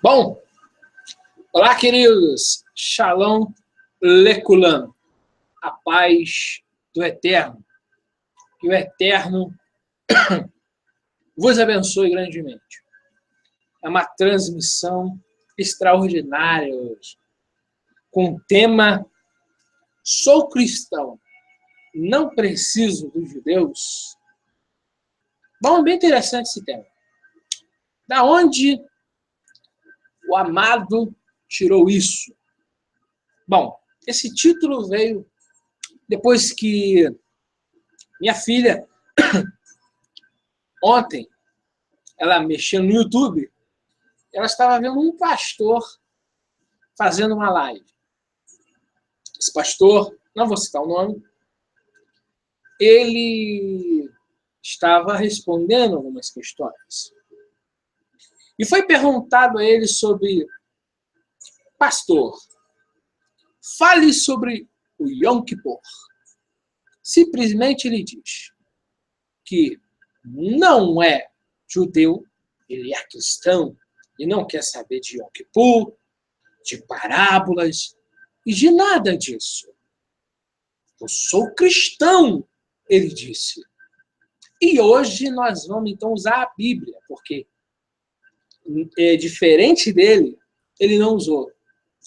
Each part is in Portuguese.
Bom, olá, queridos. Shalom Lekulam. A paz do Eterno. Que o Eterno vos abençoe grandemente. É uma transmissão extraordinária hoje, com o tema Sou cristão, não preciso dos judeus. Bom, bem interessante esse tema. Da onde o amado tirou isso? Bom, esse título veio depois que minha filha, ontem, ela mexendo no YouTube, ela estava vendo um pastor fazendo uma live. Esse pastor, não vou citar o nome, ele estava respondendo algumas questões. E foi perguntado a ele sobre: pastor, fale sobre o Yom Kippur. Simplesmente ele diz que não é judeu, ele é cristão e não quer saber de Yom Kippur, de parábolas e de nada disso. Eu sou cristão, ele disse. E hoje nós vamos então usar a Bíblia, porque diferente dele, ele não usou.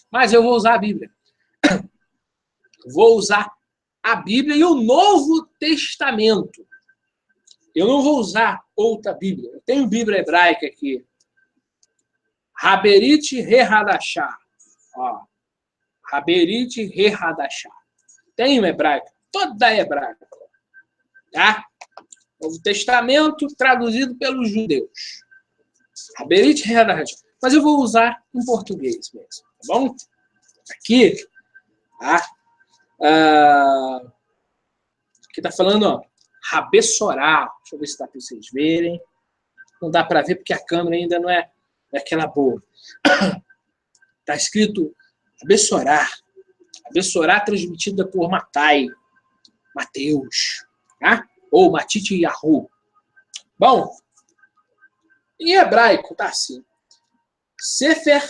Mas eu vou usar a Bíblia. Vou usar a Bíblia e o Novo Testamento. Eu não vou usar outra Bíblia. Eu tenho Bíblia hebraica aqui. Haberit Re-Hadashah. Haberit Re-Hadashah. Tenho hebraica. Toda hebraica. Tá? Novo Testamento traduzido pelos judeus. Haberit Re-Hadashah. Mas eu vou usar em português mesmo. Tá bom? Aqui. Tá? Aqui está falando, ó, Rabessorá. Deixa eu ver se dá para vocês verem. Não dá para ver porque a câmera ainda não é aquela boa. Está escrito Rabessorá. Rabessorá transmitida por Mateus. Tá? Ou Matite Yahu. Bom, em hebraico está assim. Sefer,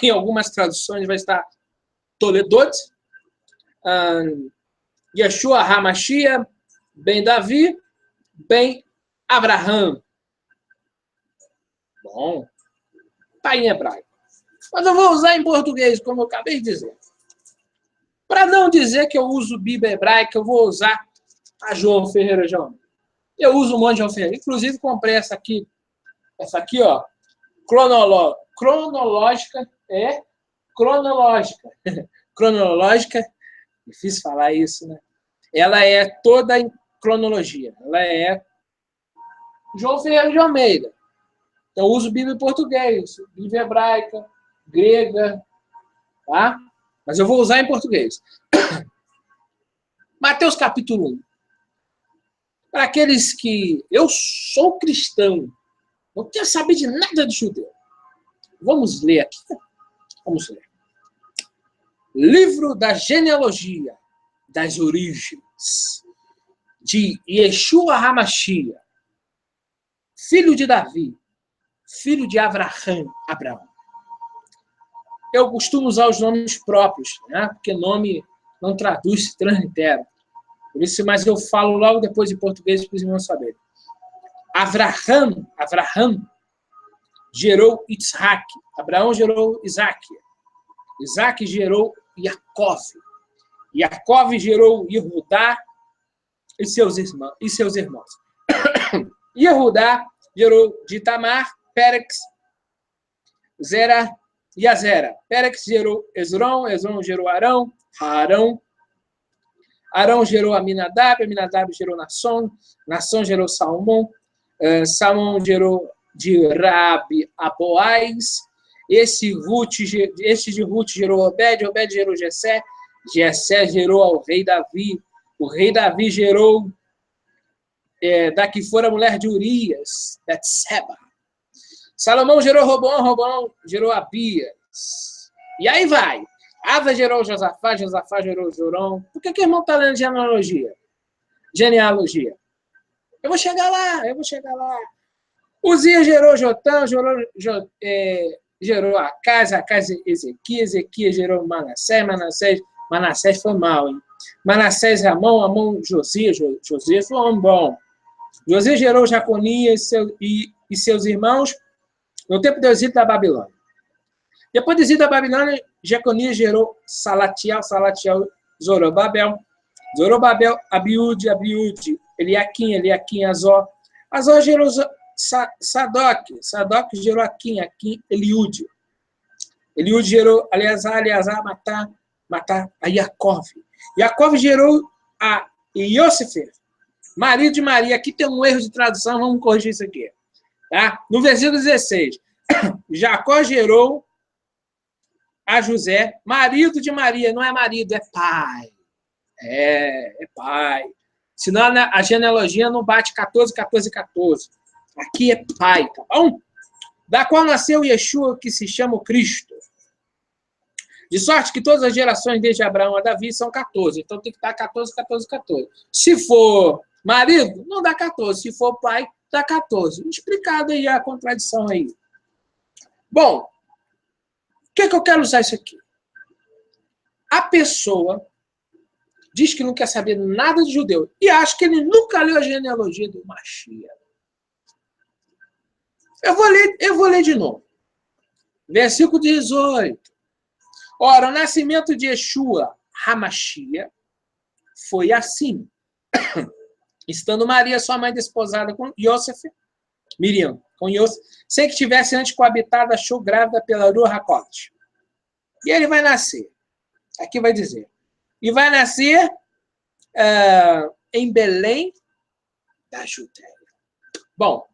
em algumas traduções vai estar Toledot, Yeshua HaMashiach, Ben Davi, Ben Abraham. Bom, está em hebraico. Mas eu vou usar em português, como eu acabei de dizer. Para não dizer que eu uso Bíblia hebraica, eu vou usar a João Ferreira de Almeida. Eu uso um monte de João Ferreira. Inclusive, comprei essa aqui, ó, cronológica, cronológica, difícil falar isso, né? Ela é toda em cronologia. Ela é João Ferreira de Almeida. Eu uso Bíblia em português, Bíblia hebraica, grega, tá? Mas eu vou usar em português. Mateus capítulo 1. Para aqueles que... Eu sou cristão. Não quero saber de nada de judeu. Vamos ler aqui. Vamos ler. Livro da genealogia das origens de Yeshua HaMashiach, filho de Davi, filho de Abraham. Eu costumo usar os nomes próprios, né? Porque nome não traduz, se translitera. Por isso, mas eu falo logo depois em português para os irmãos saberem. Abraham gerou Isaac. Abraão gerou Isaac. Isaac gerou Jacó. Jacó gerou Yehudá e seus irmãos. Yehudá gerou de Tamar, Pérex, Zera e Azera. Pérex gerou Esrom, Esrom gerou Arão, Arão gerou Aminadab, Aminadab gerou Nasson, Nasson gerou Salmão, Salmão gerou de Rabi Aboaz, esse de Ruth gerou Obed, Obed gerou Jessé, Jessé gerou ao rei Davi, o rei Davi gerou da que fora a mulher de Urias, Betseba. Salomão gerou Roboão, Roboão gerou Abias. E aí vai. Asa gerou Josafá, Josafá gerou Jorão. Por que o irmão está lendo genealogia? Eu vou chegar lá. Uzias gerou Jotão, gerou Acaz Ezequias, Ezequias gerou Manassés foi mal, hein? Manassés Amon, Josias foi um homem bom. Josias gerou Jaconias e seus irmãos no tempo do exílio da Babilônia. Depois do exílio da Babilônia, Jeconias gerou Salatiel, Zorobabel, Abiúde, Eliaquim, Azor gerou Sadoc gerou Aquim, Eliúde gerou Eleazar, Matar, a Iacov gerou a Iosif, marido de Maria. Aqui tem um erro de tradução, vamos corrigir isso aqui. Tá? No versículo 16, Jacó gerou a José, marido de Maria. Não é marido, é pai. É pai. Senão a genealogia não bate 14. Aqui é pai, tá bom? Da qual nasceu Yeshua, que se chama o Cristo. De sorte que todas as gerações desde Abraão a Davi são 14. Então tem que dar 14. Se for marido, não dá 14. Se for pai, dá 14. Explicado aí a contradição aí. Bom, o que eu quero usar isso aqui? A pessoa diz que não quer saber nada de judeu e acha que ele nunca leu a genealogia do Mashiach. Eu vou ler de novo. Versículo 18. Ora, o nascimento de Yeshua, Hamashia, foi assim. Estando Maria, sua mãe, desposada com Yosef, Miriam, com Yosef, sem que tivesse antes coabitado, achou grávida pela Ruach HaKodesh. E ele vai nascer. Aqui vai dizer. E vai nascer em Belém, da Judéia. Bom,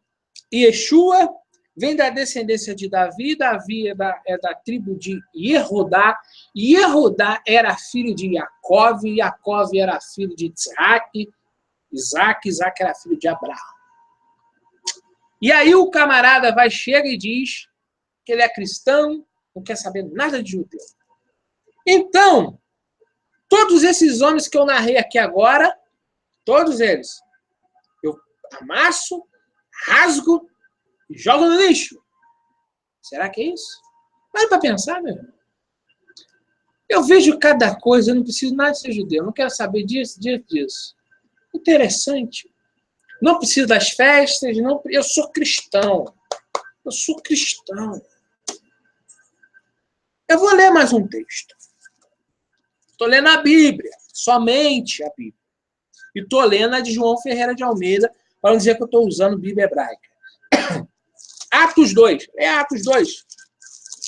Yeshua vem da descendência de Davi. Davi é da tribo de Yehudá. Yehudá era filho de Jacó. Jacó era filho de Isaac era filho de Abraão. E aí o camarada chega e diz que ele é cristão, não quer saber nada de judeu. Então, todos esses homens que eu narrei aqui agora, todos eles, eu amasso, rasgo e jogo no lixo. Será que é isso? Para para pensar, meu irmão. Eu vejo cada coisa, eu não preciso nada de ser judeu, não quero saber disso. Interessante. Não preciso das festas, eu sou cristão. Eu vou ler mais um texto. Estou lendo a Bíblia, somente a Bíblia. E estou lendo a de João Ferreira de Almeida, para não dizer que eu estou usando Bíblia hebraica. Atos 2. É Atos 2.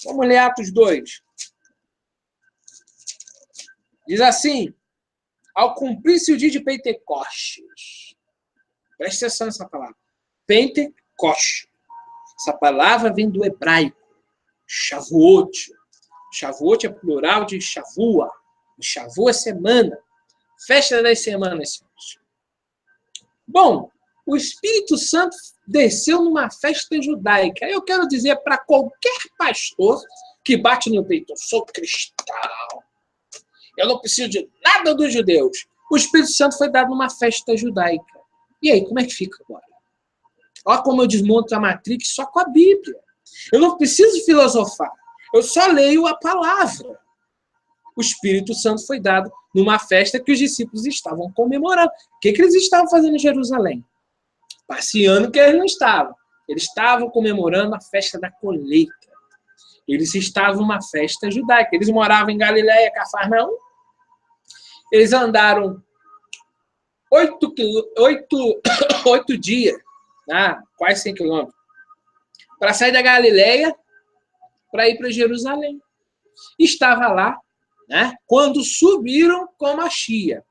Vamos ler Atos 2. Diz assim: ao cumprir-se o dia de Pentecostes. Presta atenção nessa palavra. Pentecoste. Essa palavra vem do hebraico. Shavuot. Shavuot é plural de Shavua. Shavuot é semana. Festa das semanas. Bom, o Espírito Santo desceu numa festa judaica. Eu quero dizer para qualquer pastor que bate no peito: eu sou cristão. Eu não preciso de nada dos judeus. O Espírito Santo foi dado numa festa judaica. E aí, como é que fica agora? Olha como eu desmonto a Matrix só com a Bíblia. Eu não preciso filosofar. Eu só leio a palavra. O Espírito Santo foi dado numa festa que os discípulos estavam comemorando. O que eles estavam fazendo em Jerusalém? Passeando que eles não estavam. Eles estavam comemorando a festa da colheita. Eles estavam numa festa judaica. Eles moravam em Galiléia, Cafarnaum. Eles andaram 8 dias, quase 100 quilômetros, para sair da Galiléia para ir para Jerusalém. Estava lá, quando subiram com Mashiach.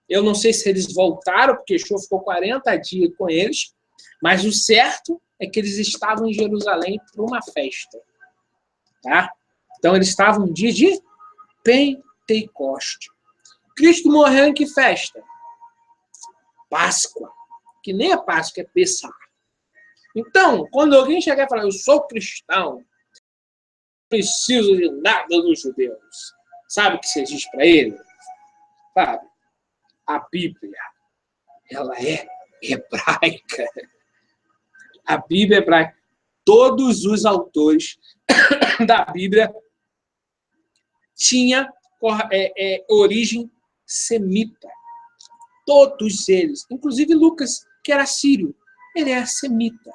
Eu não sei se eles voltaram, porque Yeshua ficou 40 dias com eles, mas o certo é que eles estavam em Jerusalém para uma festa. Tá? Então, eles estavam no dia de Pentecoste. Cristo morreu em que festa? Páscoa. Que nem é Páscoa, é Pessah. Então, quando alguém chegar e falar: eu sou cristão, não preciso de nada dos judeus. Sabe o que você diz para ele? Sabe? A Bíblia, ela é hebraica. A Bíblia hebraica, todos os autores da Bíblia tinham origem semita. Todos eles, inclusive Lucas, que era sírio, ele é semita.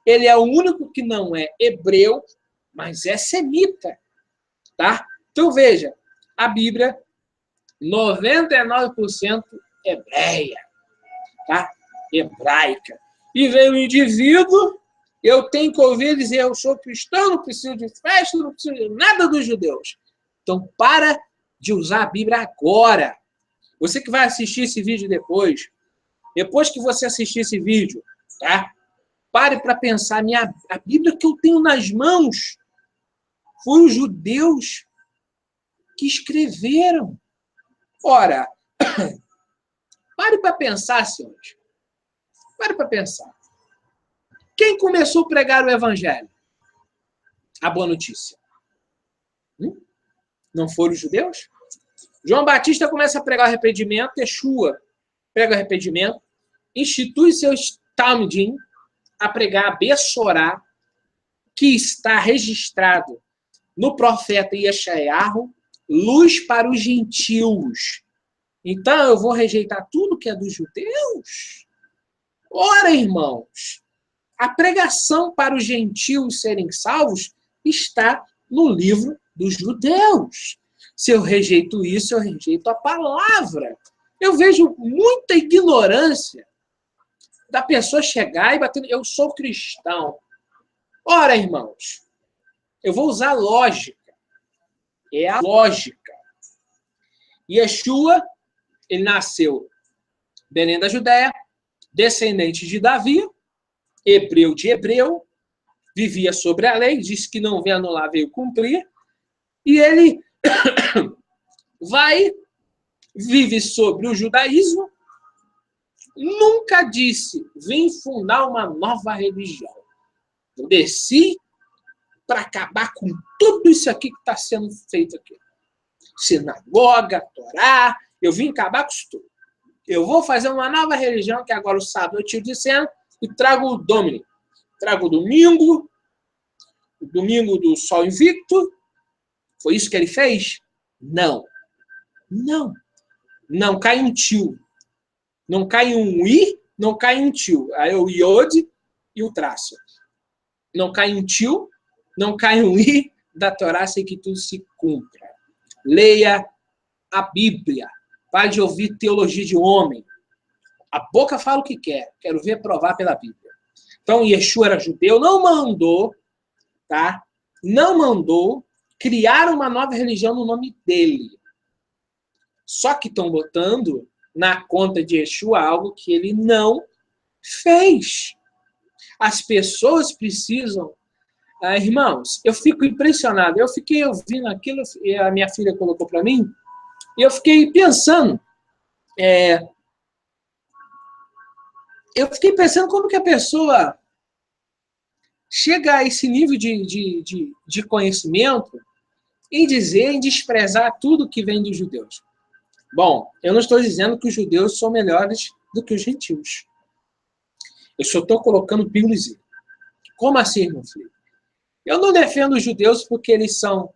Ele é o único que não é hebreu, mas é semita. Tá? Então, veja, a Bíblia, 99% hebreia, tá? Hebraica. E veio o indivíduo, eu tenho que ouvir dizer, eu sou cristão, não preciso de festa, não preciso de nada dos judeus. Então, para de usar a Bíblia agora. Você que vai assistir esse vídeo depois que você assistir esse vídeo, tá? Pare para pensar, a Bíblia que eu tenho nas mãos foi os judeus que escreveram. Ora, pare para pensar, senhores. Pare para pensar. Quem começou a pregar o evangelho? A boa notícia. Não foram os judeus? João Batista começa a pregar o arrependimento, Yeshua prega o arrependimento, institui seus talmidim a pregar a Bessorá, que está registrado no profeta Yeshayahu, luz para os gentios. Então, eu vou rejeitar tudo que é dos judeus? Ora, irmãos, a pregação para os gentios serem salvos está no livro dos judeus. Se eu rejeito isso, eu rejeito a palavra. Eu vejo muita ignorância da pessoa chegar e bater, eu sou cristão. Ora, irmãos, eu vou usar lógica. É a lógica. Yeshua, ele nasceu em Belém da Judéia, descendente de Davi, hebreu de hebreu, vivia sobre a lei, disse que não veio anular, veio cumprir, e ele vive sobre o judaísmo, nunca disse, vim fundar uma nova religião. Eu desci para acabar com tudo isso aqui que está sendo feito aqui. Sinagoga, Torá, eu vim acabar com isso tudo. Eu vou fazer uma nova religião, que agora o sábado eu tiro de cena, e trago o Domini. Trago o domingo do sol invicto. Foi isso que ele fez? Não. Não. Não cai um tio. Não cai um i, não cai um tio. Aí o iode e o traço. Não cai um tio, não cai um i da Torá, sem que tudo se cumpra. Leia a Bíblia. Pare de ouvir teologia de homem. A boca fala o que quer. Quero ver provar pela Bíblia. Então, Yeshua era judeu, não mandou, tá? Não mandou criar uma nova religião no nome dele. Só que estão botando na conta de Yeshua algo que ele não fez. As pessoas precisam... irmãos, eu fico impressionado. Eu fiquei ouvindo aquilo, a minha filha colocou para mim, e eu fiquei pensando... eu fiquei pensando como que a pessoa chega a esse nível de conhecimento em dizer, em desprezar tudo que vem dos judeus. Bom, eu não estou dizendo que os judeus são melhores do que os gentios. Eu só estou colocando pingos. Como assim, meu filho? Eu não defendo os judeus porque eles são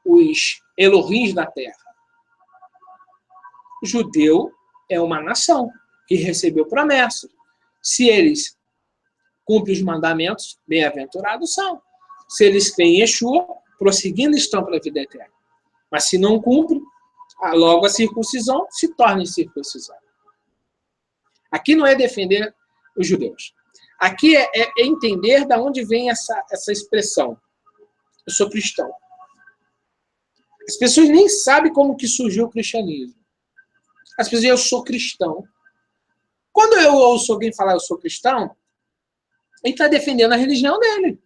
os Elohims da terra. O judeu é uma nação que recebeu promessas. Se eles cumprem os mandamentos, bem-aventurados são. Se eles creem em Yeshua, prosseguindo estão para a vida eterna. Mas se não cumprem, logo a circuncisão se torna incircuncisão. Aqui não é defender os judeus. Aqui é entender de onde vem essa expressão. Eu sou cristão. As pessoas nem sabem como que surgiu o cristianismo. As pessoas dizem, eu sou cristão. Quando eu ouço alguém falar eu sou cristão, ele está defendendo a religião dele.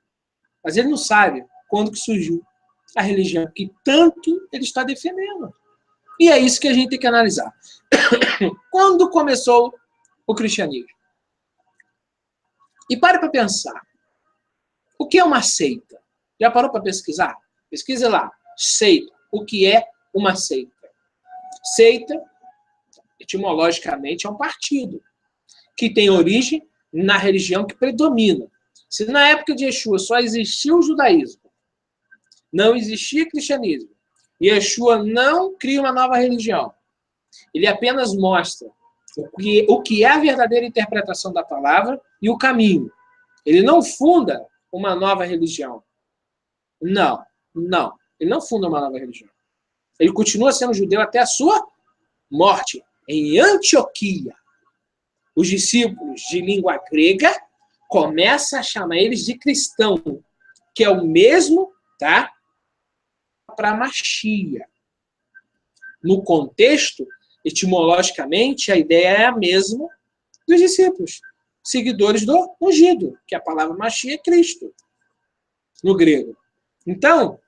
Mas ele não sabe quando que surgiu a religião que tanto ele está defendendo. E é isso que a gente tem que analisar. Quando começou o cristianismo? E para pensar. O que é uma seita? Já parou para pesquisar? Pesquise lá. Seita. O que é uma seita? Seita, etimologicamente, é um partido que tem origem na religião que predomina. Se na época de Yeshua só existia o judaísmo, não existia cristianismo, e Yeshua não cria uma nova religião, ele apenas mostra o que é a verdadeira interpretação da palavra e o caminho. Ele não funda uma nova religião. Não. Ele não funda uma nova religião. Ele continua sendo judeu até a sua morte. Em Antioquia, os discípulos de língua grega começam a chamar eles de cristão, que é o mesmo, tá? Para Machia. No contexto, etimologicamente, a ideia é a mesma dos discípulos, seguidores do ungido, que a palavra Machia é Cristo, no grego. Então,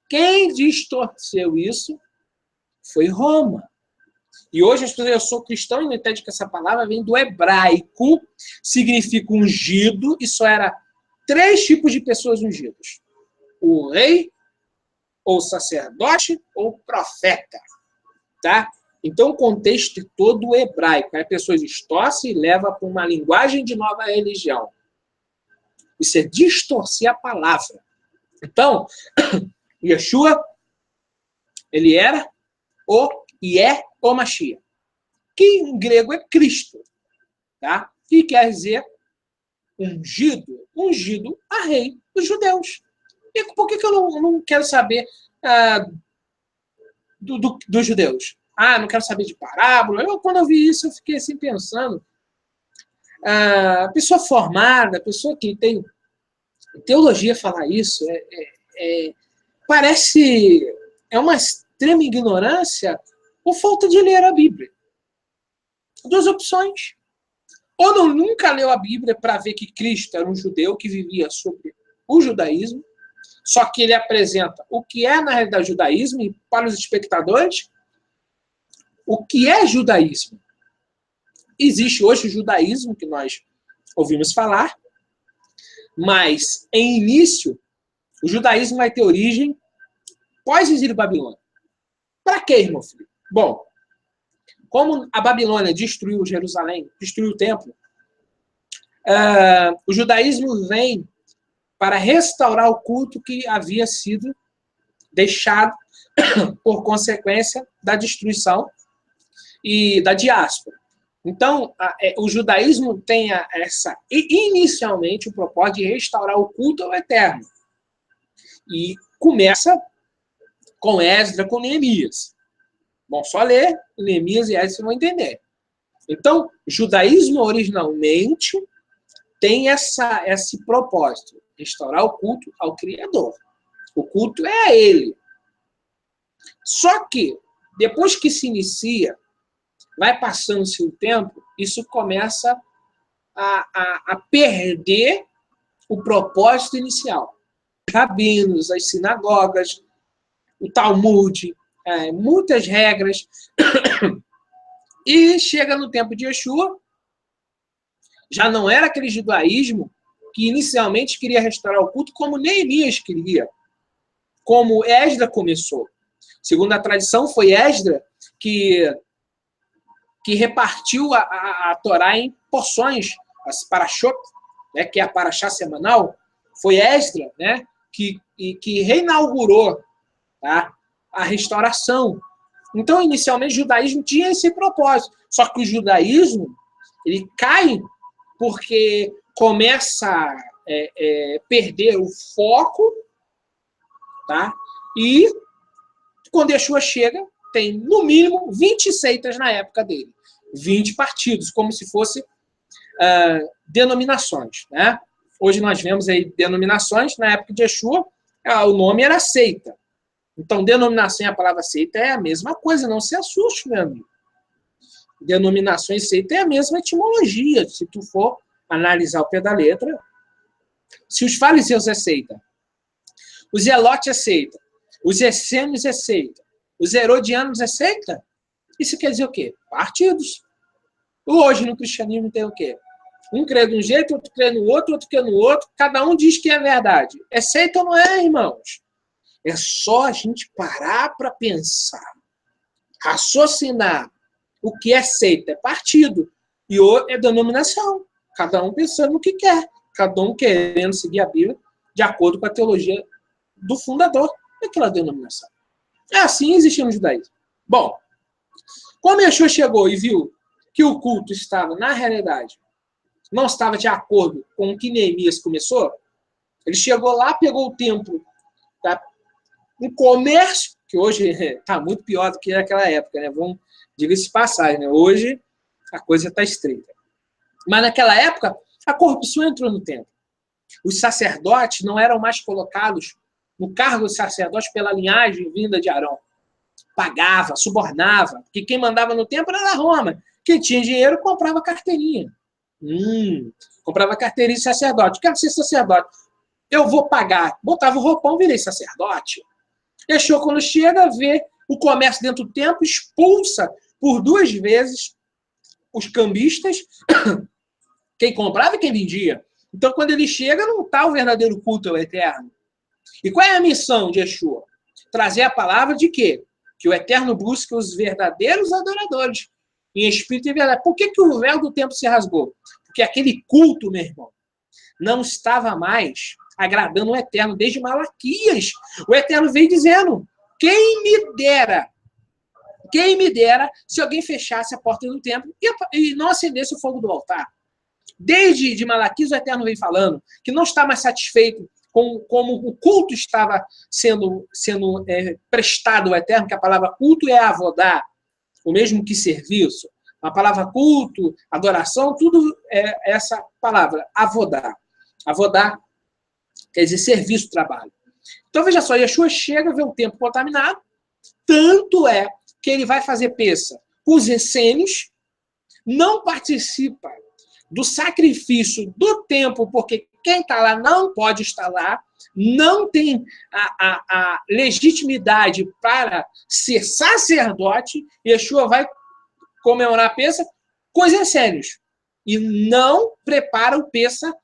quem distorceu isso foi Roma. E hoje as pessoas, eu sou cristão e não entende que essa palavra vem do hebraico, significa ungido, e só era 3 tipos de pessoas ungidas: o rei, ou sacerdote, ou profeta. Tá? Então o contexto é todo hebraico. Aí a pessoa distorce e leva para uma linguagem de nova religião. Isso é distorcer a palavra. Então, Yeshua, ele era e é o Mashiach, que em grego é Cristo, tá? E quer dizer ungido a rei dos judeus. E por que eu não quero saber dos judeus? Não quero saber de parábola. Quando eu vi isso, eu fiquei assim pensando. Pessoa formada, pessoa que tem teologia falar isso, parece uma extrema ignorância ou falta de ler a Bíblia. 2 opções. Ou nunca leu a Bíblia para ver que Cristo era um judeu que vivia sobre o judaísmo, só que ele apresenta o que é, na realidade, judaísmo, e para os espectadores, o que é judaísmo. Existe hoje o judaísmo, que nós ouvimos falar, mas, em início, o judaísmo vai ter origem pós-exílio babilônico. Para quê, irmão filho? Bom, como a Babilônia destruiu Jerusalém, destruiu o templo, o judaísmo vem para restaurar o culto que havia sido deixado por consequência da destruição e da diáspora. Então, o judaísmo tem inicialmente o propósito de restaurar o culto ao eterno. E começa com Esdras, com Neemias. Bom, só ler Neemias e Esdras, vocês vão entender. Então, o judaísmo originalmente tem esse propósito, restaurar o culto ao Criador. O culto é a Ele. Só que, depois que se inicia, vai passando-se o tempo, isso começa a perder o propósito inicial. Os rabinos, as sinagogas, o Talmud, muitas regras. E chega no tempo de Yeshua, já não era aquele judaísmo que inicialmente queria restaurar o culto, como Neemias queria, como Esdras começou. Segundo a tradição, foi Esdras que repartiu a Torá em porções, as parashot, né, que é a paraxá semanal. Foi Esdras, né, que reinaugurou, tá, a restauração. Então, inicialmente, o judaísmo tinha esse propósito. Só que o judaísmo ele cai porque começa a perder o foco, tá? E quando Yeshua chega, tem, no mínimo, 20 seitas na época dele. 20 partidos, como se fosse denominações, né? Hoje nós vemos aí denominações, na época de Yeshua, o nome era seita. Então, denominação e a palavra seita é a mesma coisa, não se assuste, meu amigo. Denominação e seita é a mesma etimologia, se tu for analisar o pé da letra. Se os fariseus é seita, os zelotes é seita, os essênios é seita, os herodianos é seita, isso quer dizer o quê? Partidos. Hoje no cristianismo tem o quê? Um crê de um jeito, outro crê no outro, outro crê no outro, cada um diz que é verdade. É seita ou não é, irmãos? É só a gente parar para pensar, raciocinar. O que é seita? É partido. E o é denominação. Cada um pensando no que quer. Cada um querendo seguir a Bíblia de acordo com a teologia do fundador daquela denominação. É assim existia no judaísmo. Bom, quando Yeshua chegou e viu que o culto estava, na realidade, não estava de acordo com o que Neemias começou, ele chegou lá, pegou o templo, tá? Um comércio, que hoje está muito pior do que naquela época, né? Vamos, diga-se de passagem, né? Hoje a coisa está estreita. Mas naquela época, a corrupção entrou no templo. Os sacerdotes não eram mais colocados no cargo de sacerdote pela linhagem vinda de Arão. Pagava, subornava, porque quem mandava no templo era Roma. Quem tinha dinheiro comprava carteirinha. Comprava carteirinha de sacerdote. Quero ser sacerdote. Eu vou pagar. Botava o roupão, virei sacerdote. Yeshua, quando chega, vê o comércio dentro do templo, expulsa por 2 vezes os cambistas, quem comprava e quem vendia. Então, quando ele chega, não está o verdadeiro culto ao Eterno. E qual é a missão de Yeshua? Trazer a palavra de quê? Que o Eterno busca os verdadeiros adoradores, em espírito e verdade. Por que o véu do templo se rasgou? Porque aquele culto, meu irmão, não estava mais agradando o Eterno desde Malaquias. O Eterno veio dizendo, quem me dera se alguém fechasse a porta do templo e não acendesse o fogo do altar. Desde de Malaquias, o Eterno vem falando que não está mais satisfeito com como o culto estava sendo prestado ao Eterno, que a palavra culto é avodar, o mesmo que serviço. A palavra culto, adoração, tudo é essa palavra, avodar. Avodar quer dizer serviço, trabalho. Então, veja só, Yeshua chega, vê o templo contaminado, tanto é que ele vai fazer peça com os essênios, não participa do sacrifício do templo, porque quem está lá não pode estar lá, não tem a legitimidade para ser sacerdote. Yeshua vai comemorar a peça com os essênios e não prepara o peça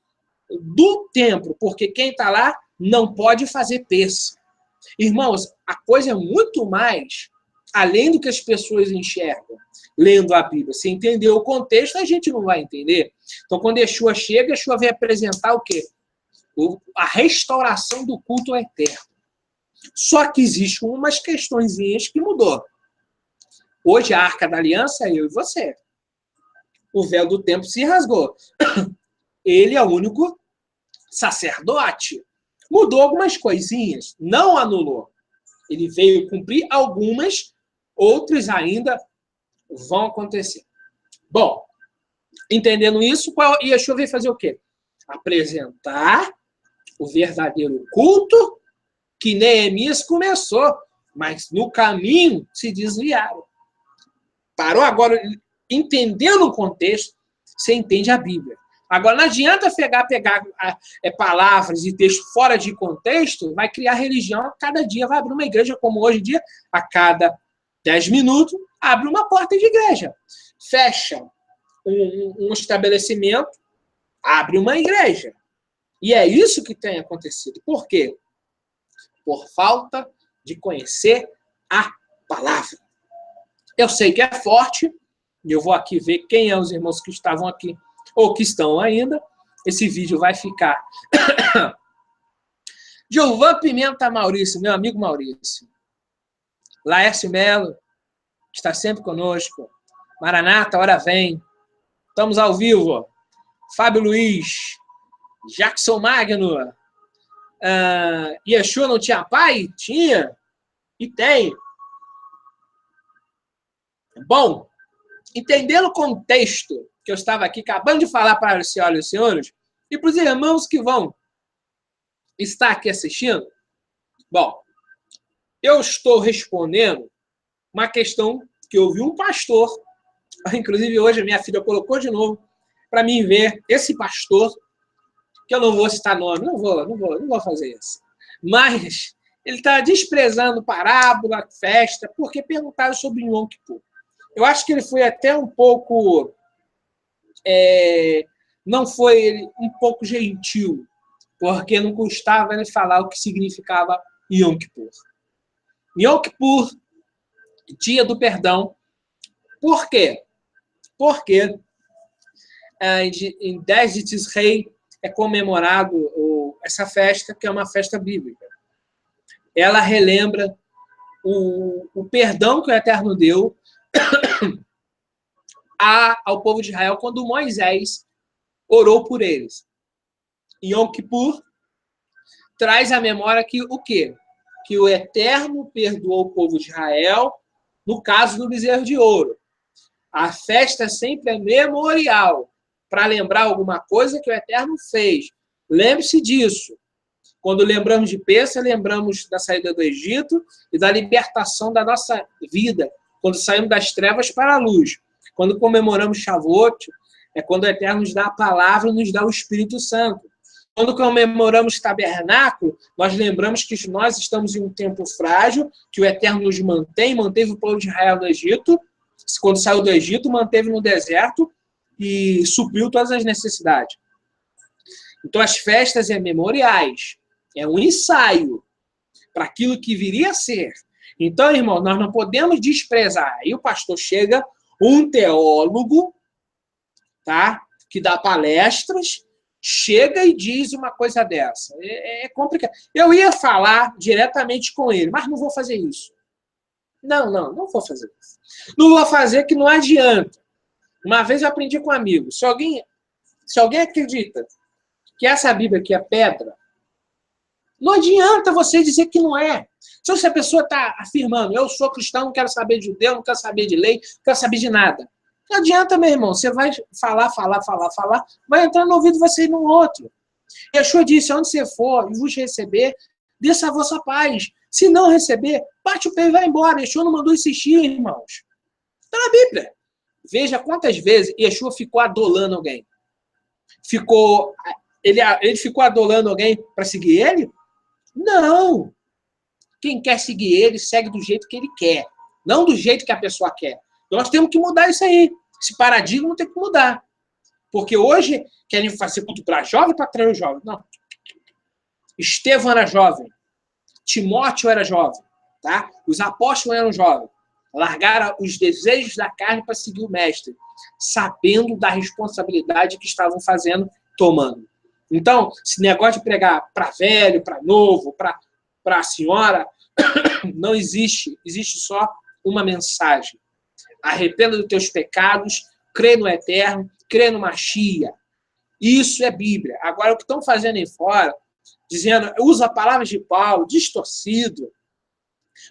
do templo, porque quem está lá não pode fazer peça. Irmãos, a coisa é muito mais além do que as pessoas enxergam lendo a Bíblia. Se entender o contexto, a gente não vai entender. Então, quando Yeshua chega, Yeshua vem apresentar o quê? A restauração do culto eterno. Só que existem umas questõezinhas que mudou. Hoje, a Arca da Aliança é eu e você. O véu do templo se rasgou. Ele é o único sacerdote. Mudou algumas coisinhas, não anulou. Ele veio cumprir algumas, outras ainda vão acontecer. Bom, entendendo isso, Yeshua veio fazer o quê? Apresentar o verdadeiro culto que Neemias começou, mas no caminho se desviaram. Parou agora, entendendo o contexto, você entende a Bíblia. Agora, não adianta pegar palavras e texto fora de contexto, vai criar religião, cada dia vai abrir uma igreja, como hoje em dia, a cada 10 minutos, abre uma porta de igreja. Fecha um estabelecimento, abre uma igreja. E é isso que tem acontecido. Por quê? Por falta de conhecer a palavra. Eu sei que é forte, e eu vou aqui ver quem é os irmãos que estavam aqui ou que estão ainda. Esse vídeo vai ficar. Giovan Pimenta Maurício, meu amigo Maurício. Laércio Melo, está sempre conosco. Maranata, hora vem. Estamos ao vivo. Fábio Luiz. Jackson Magno. Yeshua não tinha pai? Tinha. E tem. Bom, entendendo o contexto que eu estava aqui acabando de falar para as senhoras e senhores, e para os irmãos que vão estar aqui assistindo, bom, eu estou respondendo uma questão que eu vi um pastor, inclusive hoje a minha filha colocou de novo para mim ver esse pastor, que eu não vou citar nome, não vou fazer isso, mas ele está desprezando parábola, festa, porque perguntaram sobre Yom Kippur. Eu acho que ele foi até um pouco... não foi um pouco gentil, porque não custava ele falar o que significava Yom Kippur. Yom Kippur, dia do perdão. Por quê? Porque em 10 de Tisrei é comemorado essa festa, que é uma festa bíblica. Ela relembra o perdão que o Eterno deu ao povo de Israel quando Moisés orou por eles. Yom Kippur traz à memória que o quê? Que o Eterno perdoou o povo de Israel no caso do bezerro de ouro. A festa sempre é memorial, para lembrar alguma coisa que o Eterno fez. Lembre-se disso. Quando lembramos de Pêssar, lembramos da saída do Egito e da libertação da nossa vida, quando saímos das trevas para a luz. Quando comemoramos Shavuot, é quando o Eterno nos dá a palavra e nos dá o Espírito Santo. Quando comemoramos Tabernáculo, nós lembramos que nós estamos em um tempo frágil, que o Eterno nos manteve o povo de Israel no Egito, quando saiu do Egito, manteve no deserto e supriu todas as necessidades. Então, as festas é memoriais, é um ensaio para aquilo que viria a ser. Então, irmão, nós não podemos desprezar. Aí o pastor chega, um teólogo, tá? Que dá palestras, chega e diz uma coisa dessa. É complicado. Eu ia falar diretamente com ele, mas não vou fazer isso. Não vou fazer isso. Não vou fazer que não adianta. Uma vez eu aprendi com um amigo, se alguém acredita que essa Bíblia aqui é pedra, não adianta você dizer que não é. Se a pessoa está afirmando, eu sou cristão, não quero saber de judeu, não quero saber de lei, não quero saber de nada. Não adianta, meu irmão. Você vai falar, vai entrar no ouvido e vai sair no outro. Yeshua disse, onde você for e vos receber, desça a vossa paz. Se não receber, bate o pé e vai embora. Yeshua não mandou insistir, irmãos. Está na Bíblia. Veja quantas vezes Yeshua ficou adolando alguém. Ele ficou adolando alguém para seguir ele? Não. Quem quer seguir ele, segue do jeito que ele quer. Não do jeito que a pessoa quer. Nós temos que mudar isso aí. Esse paradigma tem que mudar. Porque hoje querem fazer culto para jovem, para trazer jovem. Não. Estevão era jovem. Timóteo era jovem. Tá? Os apóstolos eram jovens. Largaram os desejos da carne para seguir o mestre, sabendo da responsabilidade que estavam tomando. Então, esse negócio de pregar para velho, para novo, para a senhora, não existe. Existe só uma mensagem. Arrependa dos teus pecados, crê no Eterno, crê no Machia. Isso é Bíblia. Agora, o que estão fazendo aí fora, dizendo, usa palavras de Paulo, distorcido,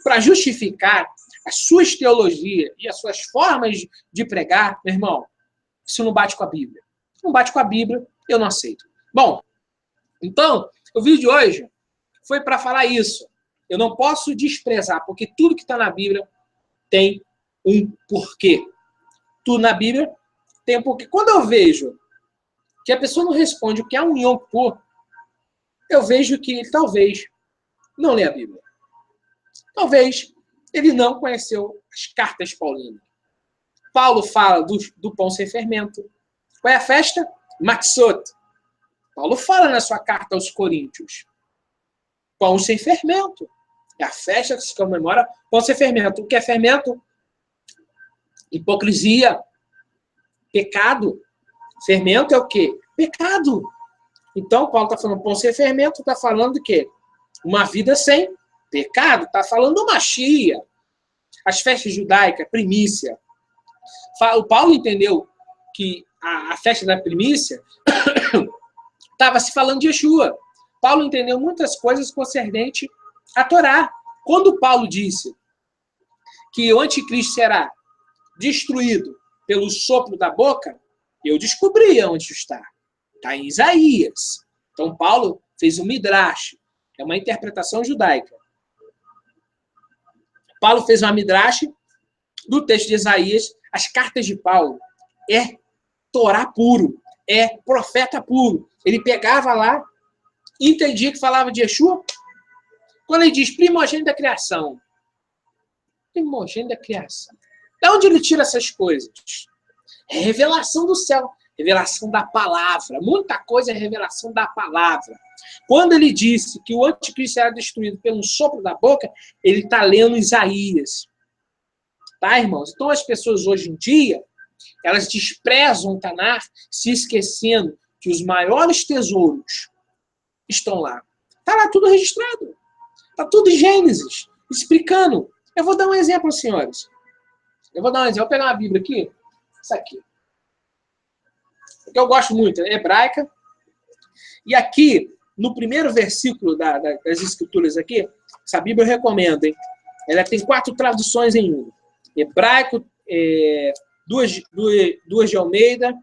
para justificar as suas teologias e as suas formas de pregar, meu irmão, isso não bate com a Bíblia. Não bate com a Bíblia, eu não aceito. Bom, então, o vídeo de hoje foi para falar isso. Eu não posso desprezar, porque tudo que está na Bíblia tem um porquê. Tudo na Bíblia tem um porquê. Quando eu vejo que a pessoa não responde o que é um Yom Kippur, eu vejo que ele talvez não lê a Bíblia. Talvez ele não conheceu as cartas paulinas. Paulo fala do pão sem fermento. Qual é a festa? Matzot. Paulo fala na sua carta aos Coríntios. Pão sem fermento. É a festa que se comemora pão sem fermento. O que é fermento? Hipocrisia. Pecado. Fermento é o quê? Pecado. Então, Paulo está falando pão sem fermento, está falando de quê? Uma vida sem pecado. Está falando do Machia. As festas judaicas, primícia. O Paulo entendeu que a festa da primícia estava se falando de Yeshua. Paulo entendeu muitas coisas concernentes à Torá. Quando Paulo disse que o anticristo será destruído pelo sopro da boca, eu descobri onde está. Está em Isaías. Então, Paulo fez um midrash. É uma interpretação judaica. Paulo fez uma midrash do texto de Isaías. As cartas de Paulo é Torá puro. É profeta puro. Ele pegava lá, entendia que falava de Yeshua. Quando ele diz primogênito da criação. Primogênito da criação. De onde ele tira essas coisas? É revelação do céu. Revelação da palavra. Muita coisa é revelação da palavra. Quando ele disse que o anticristo será destruído pelo sopro da boca, ele está lendo Isaías. Tá, irmãos? Então as pessoas hoje em dia Elas desprezam o Tanar, se esquecendo que os maiores tesouros estão lá. Está lá tudo registrado. Está tudo em Gênesis, explicando. Eu vou dar um exemplo, senhores. Eu vou pegar uma Bíblia aqui. Essa aqui. Que eu gosto muito, é hebraica. E aqui, no primeiro versículo das Escrituras aqui, essa Bíblia eu recomendo, hein? Ela tem 4 traduções em uma. Hebraico, 2 de Almeida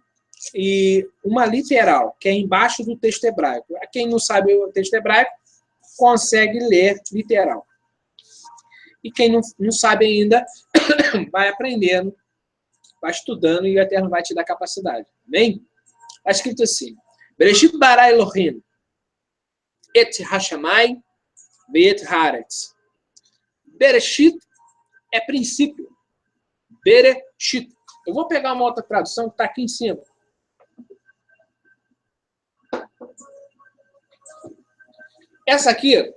e uma literal, que é embaixo do texto hebraico. Quem não sabe o texto hebraico, consegue ler literal. E quem não sabe ainda, vai aprendendo, vai estudando e o Eterno vai te dar capacidade. Amém? Está escrito assim: Bereshit bara Elohim et hashamayim ve'et haaretz. Bereshit é princípio. Bereshit. Eu vou pegar uma outra tradução que está aqui em cima. Essa aqui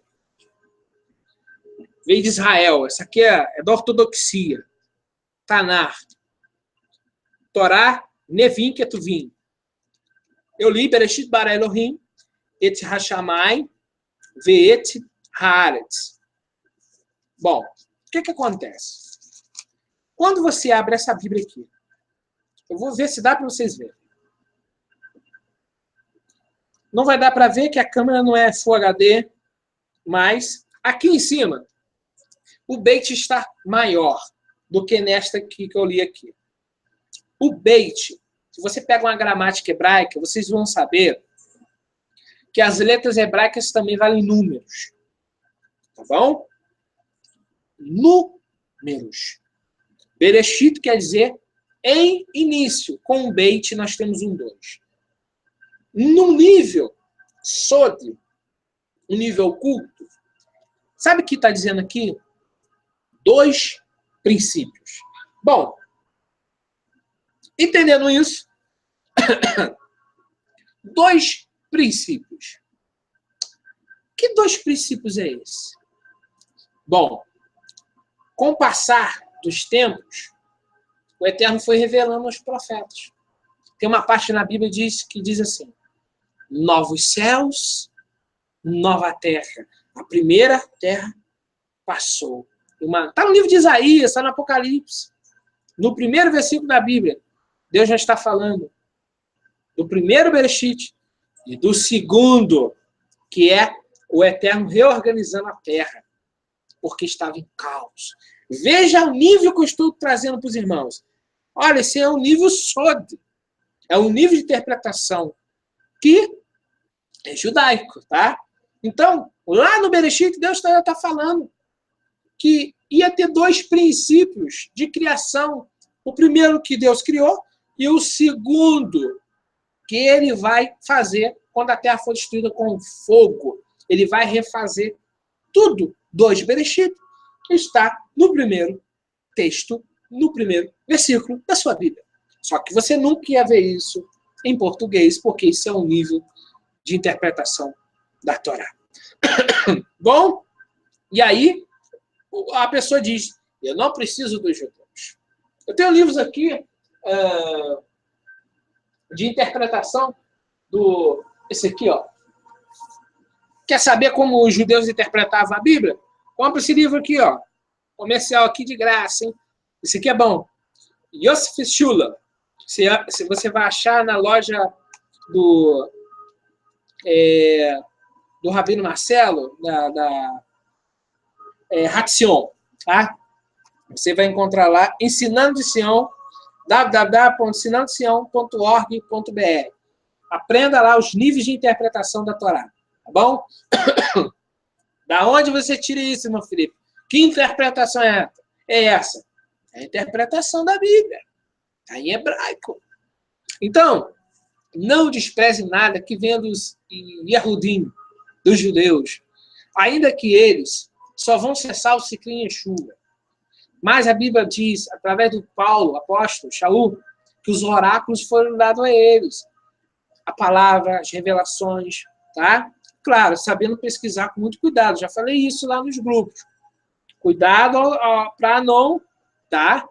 veio de Israel. Essa aqui é da ortodoxia. Tanar. Torá, Nevim, Ketuvim. Eu li Bereshit bara Elohim et hashamayim ve'et haaretz. Bom, o que acontece? Quando você abre essa Bíblia aqui, eu vou ver se dá para vocês verem. Não vai dar para ver que a câmera não é Full HD, mas aqui em cima, o Beit está maior do que nesta aqui que eu li aqui. O Beit, se você pega uma gramática hebraica, vocês vão saber que as letras hebraicas também valem números. Tá bom? Números. Bereshit quer dizer em início. Com o Beit nós temos um 2. No nível Sod, um nível oculto, sabe o que está dizendo aqui? 2 princípios. Bom, entendendo isso, 2 princípios. Que 2 princípios é esse? Bom, com o passar dos tempos, o Eterno foi revelando aos profetas. Tem uma parte na Bíblia que diz assim: novos céus, nova terra. A primeira terra passou. Está no livro de Isaías, está no Apocalipse. No primeiro versículo da Bíblia, Deus já está falando do primeiro Bereshit e do segundo, que é o Eterno reorganizando a terra, porque estava em caos. Veja o nível que eu estou trazendo para os irmãos. Olha, esse é um nível Sod. É um nível de interpretação que é judaico, tá? Então, lá no Bereshit, Deus está falando que ia ter 2 princípios de criação. O primeiro que Deus criou e o segundo que ele vai fazer quando a terra for destruída com fogo. Ele vai refazer tudo. 2 Bereshit está no primeiro texto, no primeiro versículo da sua Bíblia. Só que você nunca ia ver isso em português, porque isso é um nível de interpretação da Torá. Bom, e aí a pessoa diz: eu não preciso dos judeus. Eu tenho livros aqui de interpretação esse aqui, ó. Quer saber como os judeus interpretavam a Bíblia? Compre esse livro aqui, ó. Comercial aqui de graça, hein? Esse aqui é bom. Yosef Shula. Se você vai achar na loja do Rabino Marcelo, da Hatzion, tá? Você vai encontrar lá, Ensinando de Sião, www.ensinandosião.org.br. Aprenda lá os níveis de interpretação da Torá, tá bom? Da onde você tira isso, irmão Felipe? Que interpretação é essa? É a interpretação da Bíblia. Está em hebraico. Então, não despreze nada que venha dos Yehudim, dos judeus. Ainda que eles só vão cessar o ciclo em Yeshua. Mas a Bíblia diz, através do Paulo, apóstolo, Shaul, que os oráculos foram dados a eles. A palavra, as revelações, tá? Claro, sabendo pesquisar com muito cuidado. Já falei isso lá nos grupos. Cuidado para não, tá?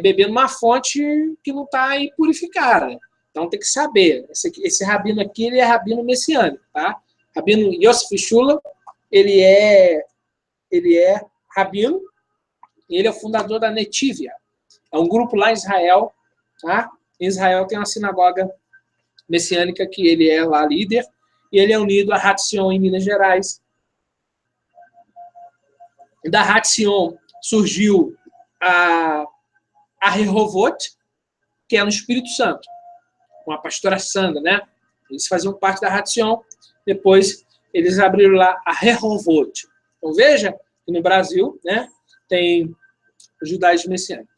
bebendo uma fonte que não está aí purificada. Então tem que saber. Esse rabino aqui, ele é rabino messiânico, tá? Rabino Yosef Shula, ele é rabino, e ele é o fundador da Netivia. É um grupo lá em Israel, tá? Em Israel tem uma sinagoga messiânica que ele é lá líder, e ele é unido a Hatzion em Minas Gerais. Da Hatzion surgiu a Rehovot, que é no Espírito Santo, com a pastora Sandra, né? Eles faziam parte da Hatzion, depois eles abriram lá a Rehovot. Então veja que no Brasil, né, tem o judaísmo messiânico.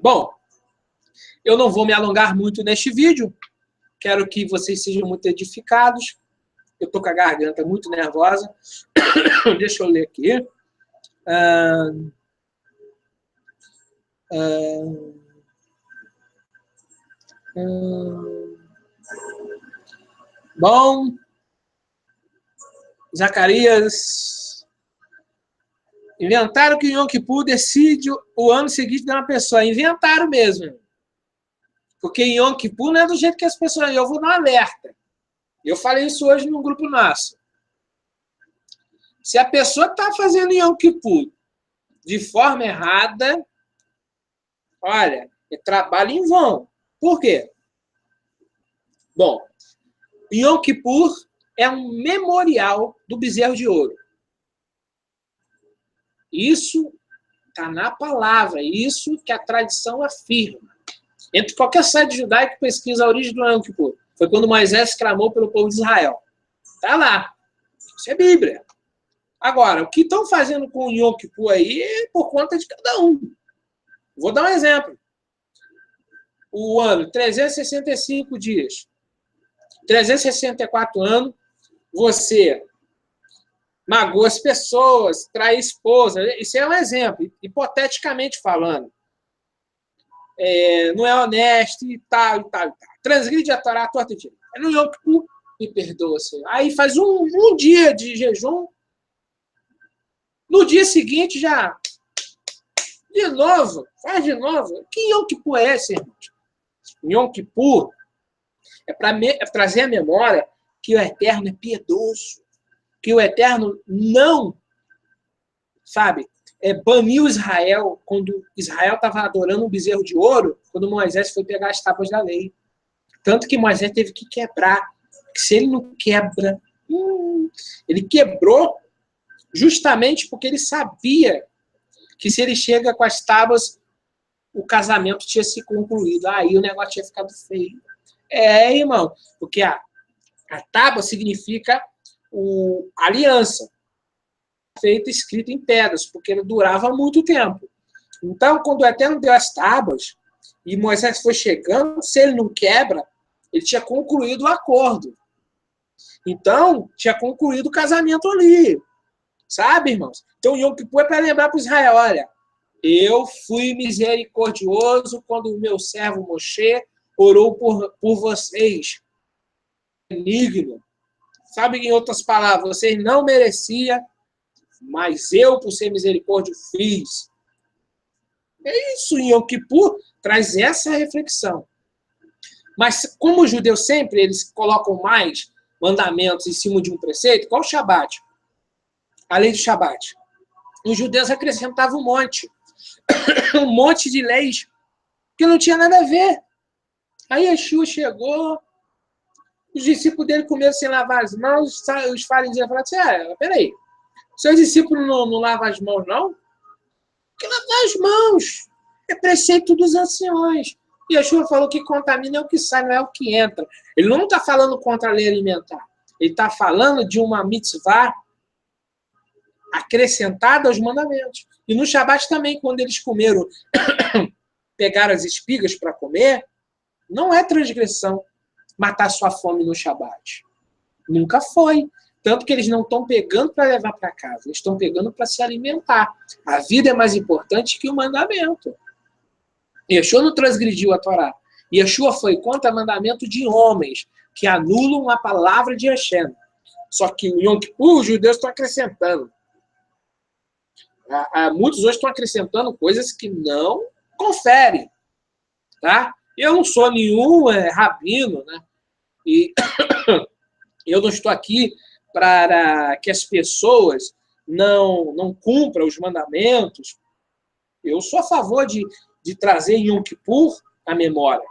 Bom, eu não vou me alongar muito neste vídeo, quero que vocês sejam muito edificados. Eu estou com a garganta muito nervosa. Deixa eu ler aqui. Bom, Zacarias, inventaram que o Yom Kippur decide o ano seguinte de uma pessoa. Inventaram mesmo. Porque em Yom Kippur não é do jeito que as pessoas... Eu vou dar um alerta. Eu falei isso hoje num grupo nosso. Se a pessoa está fazendo Yom Kippur de forma errada, olha, é trabalho em vão. Por quê? Bom, Yom Kippur é um memorial do bezerro de ouro. Isso está na palavra, isso que a tradição afirma. Entre qualquer site judaico que pesquisa a origem do Yom Kippur. Foi quando Moisés clamou pelo povo de Israel. Está lá. Isso é Bíblia. Agora, o que estão fazendo com o Yom Kippur aí é por conta de cada um. Vou dar um exemplo. O ano, 365 dias. 364 anos, você magoa as pessoas, trai a esposa. Isso é um exemplo, hipoteticamente falando. Não é honesto e tal, e tal, e tal. Transgride a Torá, torta e direita. No Yom Kippur, me perdoa, Senhor. Aí faz um dia de jejum. No dia seguinte, já... De novo, faz de novo. Que Yom Kippur é esse, irmãos? Yom Kippur é para trazer à memória que o Eterno é piedoso. Que o Eterno não, sabe, baniu Israel quando Israel estava adorando um bezerro de ouro, quando Moisés foi pegar as tábuas da lei. Tanto que Moisés teve que quebrar. Que se ele não quebra... ele quebrou justamente porque ele sabia que se ele chega com as tábuas, o casamento tinha se concluído. Aí o negócio tinha ficado feio. Irmão, porque a tábua significa a aliança, feita escrita em pedras, porque ele durava muito tempo. Então, quando o Eterno deu as tábuas, e Moisés foi chegando, se ele não quebra, ele tinha concluído o acordo. Então, tinha concluído o casamento ali. Sabe, irmãos? Então, Yom Kippur é para lembrar para Israel, olha, eu fui misericordioso quando o meu servo Moshe orou por vocês. Benigno. Sabe, em outras palavras, vocês não mereciam, mas eu, por ser misericórdia, fiz. É isso, em Yom Kippur traz essa reflexão. Mas como os judeus sempre, eles colocam mais mandamentos em cima de um preceito, qual o Shabat? A lei do Shabat. Os judeus acrescentavam um monte de leis que não tinha nada a ver. Aí Yeshua chegou, os discípulos dele comeram sem lavar as mãos, os fariseus falaram assim, peraí, seus discípulos não lavam as mãos, não? Porque lavar as mãos é preceito dos anciões. E Yeshua falou que contamina é o que sai, não é o que entra. Ele não está falando contra a lei alimentar. Ele está falando de uma mitzvah acrescentada aos mandamentos. E no Shabat também, quando eles comeram, pegaram as espigas para comer, não é transgressão matar sua fome no Shabat. Nunca foi. Tanto que eles não estão pegando para levar para casa, eles estão pegando para se alimentar. A vida é mais importante que o mandamento. Yeshua não transgrediu a Torá. Yeshua foi contra o mandamento de homens que anulam a palavra de Hashem. Só que o Yom Kippur, os judeus estão acrescentando. Muitos hoje estão acrescentando coisas que não confere, tá? Eu não sou nenhum rabino, né? E eu não estou aqui para que as pessoas não cumpram os mandamentos. Eu sou a favor de trazer Yom Kippur à memória.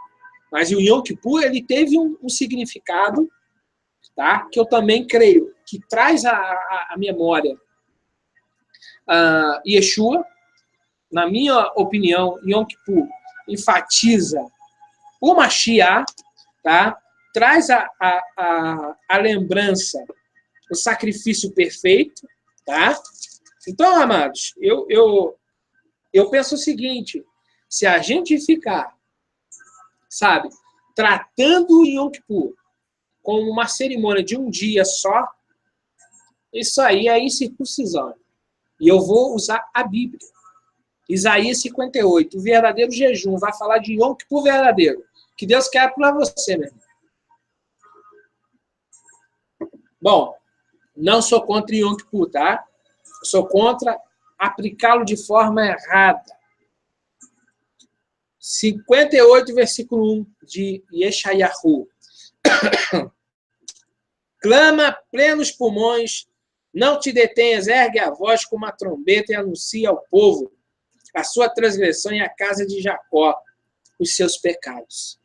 Mas o Yom Kippur ele teve um significado, tá? Que eu também creio, que traz a memória Yeshua. Na minha opinião, Yom Kippur enfatiza o Mashiach, tá? Traz a lembrança, o sacrifício perfeito, tá? Então, amados, eu penso o seguinte, se a gente ficar, sabe, tratando o Yom Kippur como uma cerimônia de um dia só, isso aí é incircuncisão. E eu vou usar a Bíblia. Isaías 58, o verdadeiro jejum, vai falar de Yom Kippur verdadeiro. Que Deus quer para você, meu irmão. Bom, não sou contra Yom Kippur, tá? Sou contra aplicá-lo de forma errada. 58, versículo 1 de Yeshayahu. Clama a plenos pulmões, não te detenhas, ergue a voz com uma trombeta e anuncia ao povo a sua transgressão e a casa de Jacó, os seus pecados.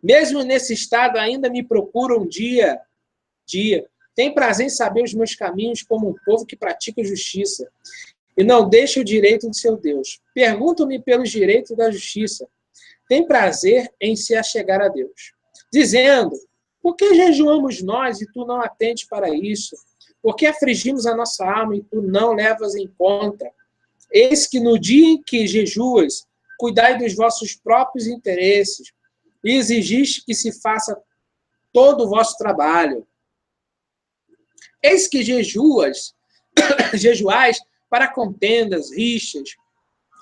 Mesmo nesse estado, ainda me procuram dia. Tem prazer em saber os meus caminhos como um povo que pratica justiça e não deixa o direito de seu Deus. Perguntam-me pelos direitos da justiça. Tem prazer em se achegar a Deus. Dizendo, por que jejuamos nós e tu não atendes para isso? Por que afligimos a nossa alma e tu não levas em conta? Eis que no dia em que jejuas, cuidai dos vossos próprios interesses e exigis que se faça todo o vosso trabalho. Eis que jejuais para contendas, rixas,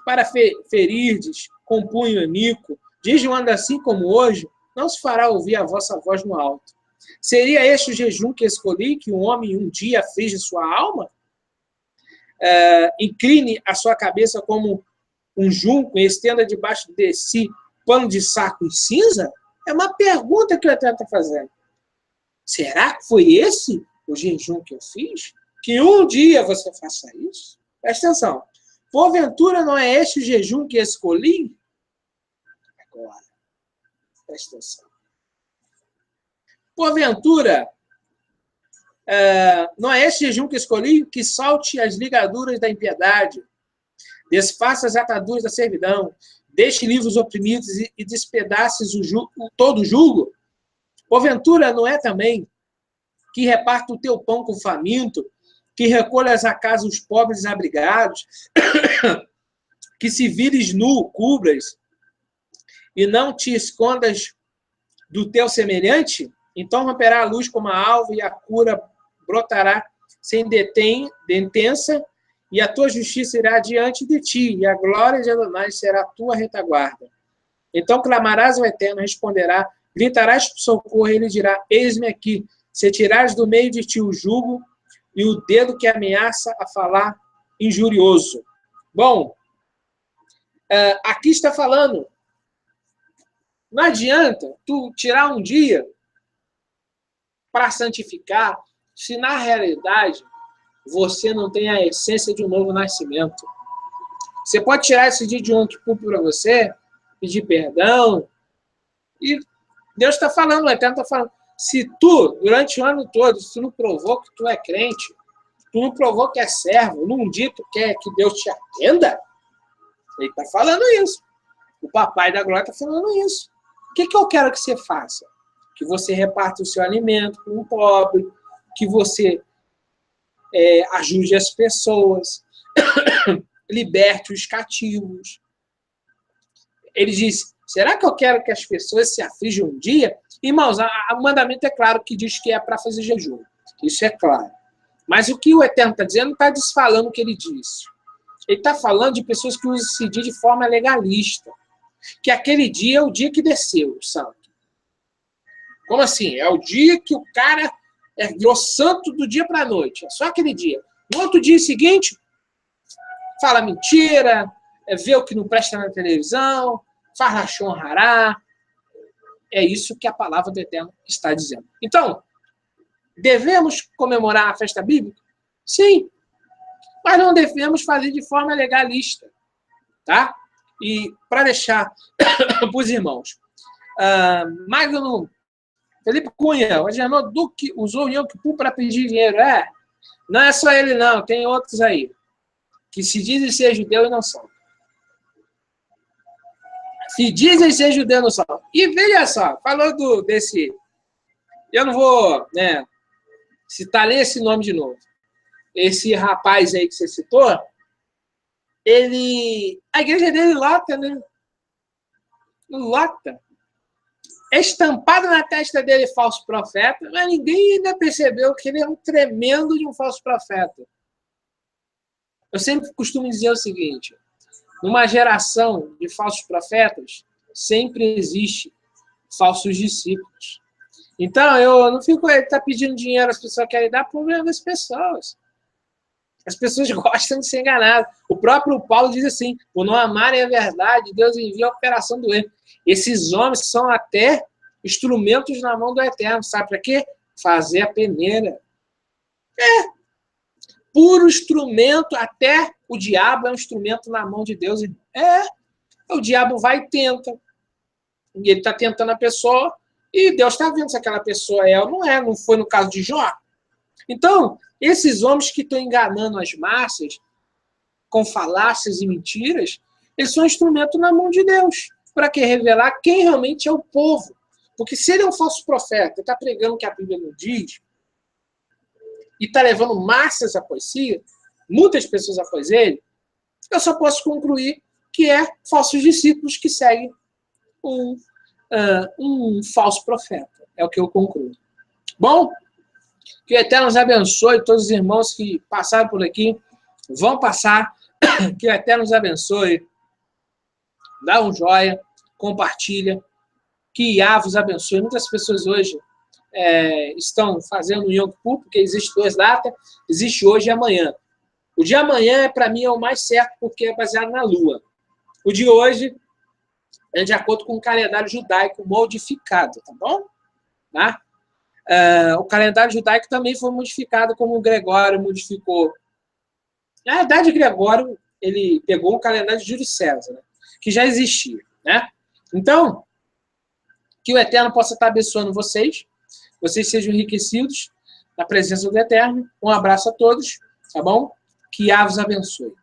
para ferirdes com punho amigo, jejuando assim como hoje, não se fará ouvir a vossa voz no alto. Seria este o jejum que escolhi, que um homem um dia aflige sua alma? Incline a sua cabeça como um junco e estenda debaixo de si pano de saco e cinza? É uma pergunta que o Eterno está fazendo. Será que foi esse o jejum que eu fiz? Que um dia você faça isso? Presta atenção. Porventura não é este o jejum que escolhi? Agora, presta atenção. Porventura, não é este jejum que escolhi? Que solte as ligaduras da impiedade, desfaça as ataduras da servidão, deixe livres os oprimidos e despedaces todo o jugo? Porventura não é também que reparta o teu pão com o faminto, que recolhas à casa os pobres desabrigados, que se vires nu, cubras, e não te escondas do teu semelhante? Então romperá a luz como a alva e a cura brotará sem detença, e a tua justiça irá diante de ti, e a glória de Adonai será a tua retaguarda. Então clamarás ao Eterno, responderá, gritarás por socorro, e ele dirá, eis-me aqui, se tirares do meio de ti o jugo e o dedo que ameaça a falar injurioso. Bom, aqui está falando, não adianta tu tirar um dia para santificar, se na realidade você não tem a essência de um novo nascimento. Você pode tirar esse dia de Yom Kippur para você, pedir perdão, e Deus está falando, o Eterno está falando, se tu, durante o ano todo, se tu não provou que tu é crente, tu não provou que é servo, num dia tu quer que Deus te atenda, ele está falando isso. O papai da glória está falando isso. O que eu quero que você faça? Que você reparta o seu alimento com o pobre, que você ajude as pessoas, liberte os cativos. Ele diz, será que eu quero que as pessoas se aflijam um dia? Irmãos, o mandamento é claro que diz que é para fazer jejum. Isso é claro. Mas o que o Eterno está dizendo não está desfalando o que ele disse. Ele está falando de pessoas que usam esse dia de forma legalista. Que aquele dia é o dia que desceu o santo. Como assim? É o dia que o cara virou santo do dia para a noite. É só aquele dia. No outro dia seguinte, fala mentira, vê o que não presta na televisão, faz rachon hará. É isso que a palavra do Eterno está dizendo. Então, devemos comemorar a festa bíblica? Sim, mas não devemos fazer de forma legalista, tá? E para deixar para os irmãos, Magno Felipe Cunha, o Agenor Duque usou o Yom Kippur para pedir dinheiro. Não é só ele não, tem outros aí, que se dizem ser judeu e não são. Se dizem ser judeu e não são. E veja só, falou desse... Eu não vou citar nem esse nome de novo. Esse rapaz aí que você citou, a igreja dele lota, né? Lota. É estampado na testa dele falso profeta, mas ninguém ainda percebeu que ele é um tremendo de um falso profeta. Eu sempre costumo dizer o seguinte, numa geração de falsos profetas, sempre existe falsos discípulos. Então, eu não fico, ele está pedindo dinheiro, as pessoas querem dar, problema das pessoas. As pessoas gostam de ser enganadas. O próprio Paulo diz assim, por não amarem a verdade, Deus envia a operação do erro. Esses homens são até instrumentos na mão do Eterno. Sabe para quê? Fazer a peneira. Puro instrumento, até o diabo é um instrumento na mão de Deus. O diabo vai e tenta. E ele está tentando a pessoa, e Deus está vendo se aquela pessoa é ou não é. Não foi no caso de Jó. Então, esses homens que estão enganando as massas com falácias e mentiras, eles são um instrumento na mão de Deus. Para que revelar quem realmente é o povo. Porque se ele é um falso profeta, está pregando o que a Bíblia não diz, e está levando massas após si, muitas pessoas após ele, eu só posso concluir que é falsos discípulos que seguem um falso profeta. É o que eu concluo. Bom, que o Eterno nos abençoe, todos os irmãos que passaram por aqui, vão passar, que o Eterno nos abençoe, dá um joia, compartilha, que Yah vos abençoe. Muitas pessoas hoje estão fazendo o Yom Kippur, porque existe 2 datas, existe hoje e amanhã. O de amanhã, para mim, é o mais certo, porque é baseado na lua. O de hoje é de acordo com o calendário judaico modificado, tá bom? Tá? O calendário judaico também foi modificado, como o Gregório modificou. Na verdade, Gregório, ele pegou o calendário de Júlio César, né? Que já existia, né? Então, que o Eterno possa estar abençoando vocês sejam enriquecidos na presença do Eterno. Um abraço a todos, tá bom? Que Yah vos abençoe.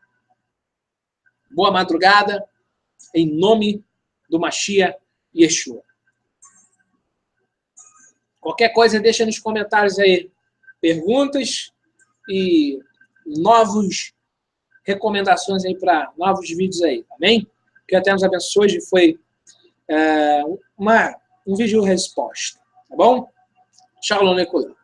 Boa madrugada, em nome do Mashiach Yeshua. Qualquer coisa, deixa nos comentários aí perguntas e novas recomendações aí para novos vídeos aí, amém? Que o Eterno nos abençoe. Hoje foi um vídeo resposta, tá bom? Shalom Lekolim.